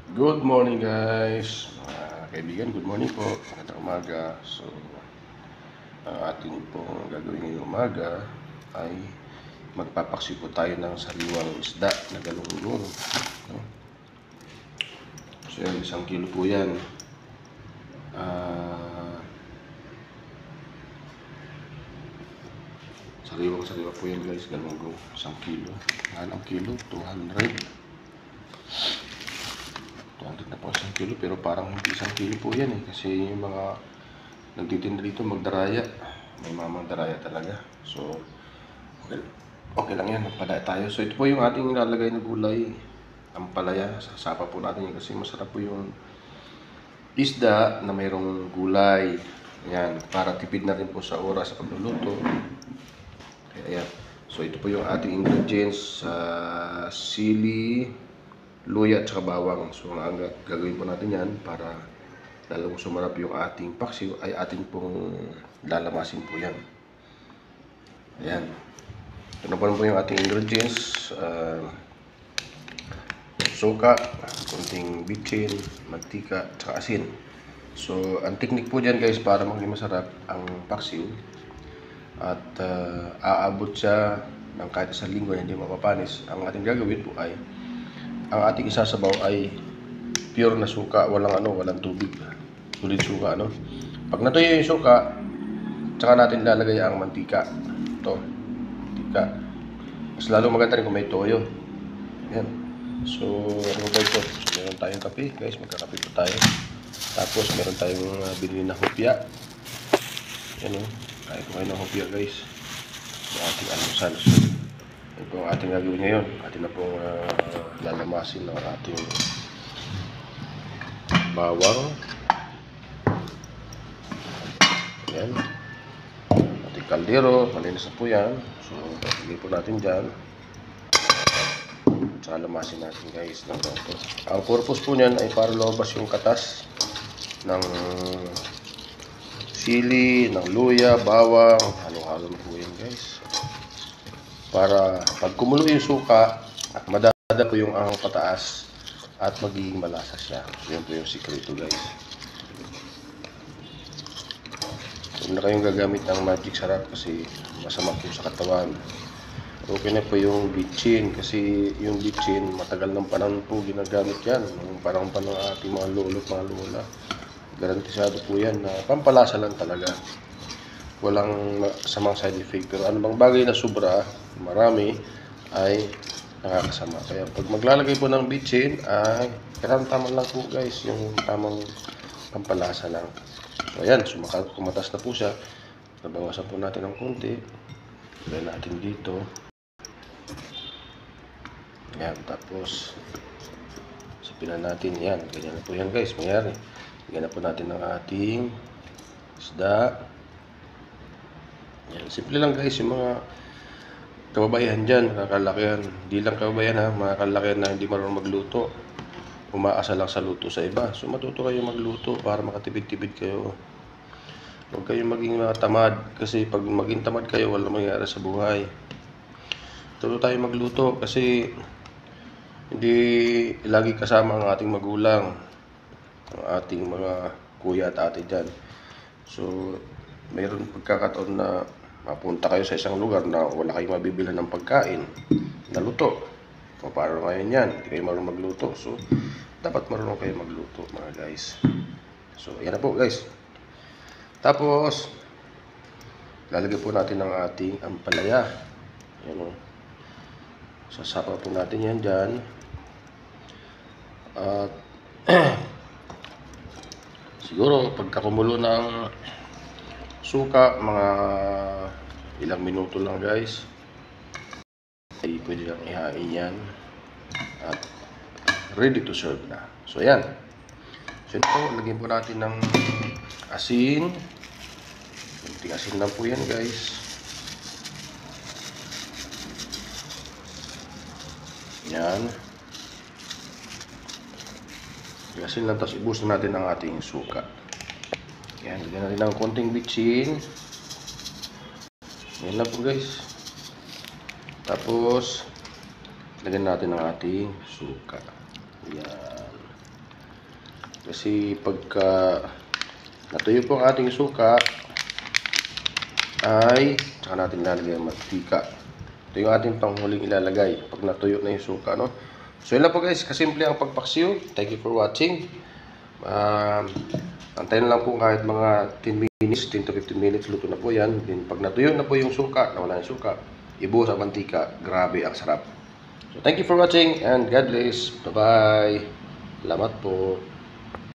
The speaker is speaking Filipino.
Good morning guys, mga kaibigan, good morning po, magandang umaga. So, ang ating pong gagawin ngayong umaga ay magpapaksi po tayo ng sariwang isda na galunggong. No? So, yan, 1 kilo po yan. Sariwang-sariwa po yan guys, galunggong, 1 kilo. Anong kilo? 200 na po 1 kilo, pero parang hindi 1 kilo po yan kasi yung mga nagtitinda dito magdaraya, may mamang daraya talaga. So okay lang yan, magpadaya tayo. So ito po yung ating nilalagay na gulay, ampalaya. Sasapa po natin yan kasi masarap po yung isda na mayroong gulay. Yan, para tipid na rin po sa oras sa pagluluto. Kaya yan. So ito po yung ating ingredients, sili, luya at saka bawang. So ang gagawin po natin yan para lalong sumarap yung ating paksiw ay ating pong lalamasin po yan. Ayan. Ito na po yung ating ingredients. Suka, konting bitchin, mantika, at saka asin. So ang technique po dyan guys para maging masarap ang paksiw at aabot siya ng kahit 1 linggo na hindi mapapanis. Ang ating gagawin po ay ang ating isasabaw ay pure na suka, walang tubig. Solid suka, no? Pag natuyo yung suka, tsaka natin lalagay ang mantika. Ito, mantika. Mas lalo maganda rin kung may toyo. Yan. So, ano ba ito? So, meron tayong kape, guys. Magkakape po tayo. Tapos, meron tayong binili na hopya. Yan, no? Kaya ko kayo ng hopya, guys. Sa ating almusal. So, yan po ang ating gagawin ngayon. Atin na pong lalamasin ng ating bawang. Yan. Ating kaldero. Malinis na po yan. So, pagigay po natin dyan. Tsaka lamasin natin guys ng ganito. Ang purpose po niyan ay para lumabas yung katas ng sili, ng luya, bawang. Halo-halo na po yan guys. Para pag kumulo yung suka, madada po yung ang pataas at magiging malasa siya. So, yun po yung sikreto guys. Huwag na kayong gagamit ng magic sarap kasi masama po sa katawan. Okay na po yung bitchin kasi yung bitchin matagal ng panahon po ginagamit yan. Yung panahon pa ng ating mga lolo, mga lola. Garantisado po yan na pampalasa lang talaga. Walang samang side effect. Pero ano bang bagay na sobra, marami, ay nakakasama. Kaya pag maglalagay po ng bitchin ay tama lang po guys. Yung tamang pampalasa lang. So ayan, kumatas na po siya. Nabawasan po natin ng konti. Lagyan natin dito. Yan, tapos sapinan natin yan. Ganyan na po yan guys, mayari. Ganyan na po natin ang ating isda. Yan, simple lang guys, yung mga kababayan dyan, kakalakihan. Hindi lang kababayan ha, mga kalakihan na hindi marunong magluto. Umaasa lang sa luto sa iba. So matuto kayo magluto para makatipid-tipid kayo. Huwag kayong maging tamad kasi pag maging tamad kayo, walang mangyayari sa buhay. Tuto tayo magluto kasi hindi lagi kasama ang ating magulang, ang ating mga kuya at ate dyan. So, mayroon pagkakataon na mapunta kayo sa isang lugar na wala kayong mabibilhan ng pagkain na luto. O paano ngayon yan? Hindi kayo marunong magluto. So, dapat marunong kayo magluto mga guys. So, yan na po guys. Tapos, lalagay po natin ang ating ampalaya. Yan o. Sasapa po natin yan dyan. At siguro pagkakumulo ng suka, mga ilang minuto lang guys, ay pwede lang ihain yan. At ready to serve na. So yan. So ito, lagyan po natin ng asin. Kunting asin lang po yan guys. Yan. Asin lang, tapos ibus na natin ang ating suka. Yan, lagyan natin ng konting bitchin. Yan lang po guys. Tapos lagyan natin ang ating suka. Yan. Kasi pagka natuyo po ang ating suka, ay saka natin lalagay ang mantika. Ito yung ating panghuling ilalagay pag natuyo na yung suka, no? So yun lang po guys, kasimple ang pagpaksiw. Thank you for watching. Antayin lang po kahit mga 10 minutes, 10 to 15 minutes, luto na po yan. Then pag natuyo na po yung suka, nawala yung suka, ibuhos ang mantika. Grabe, ang sarap. So thank you for watching and God bless. Bye-bye. Salamat po.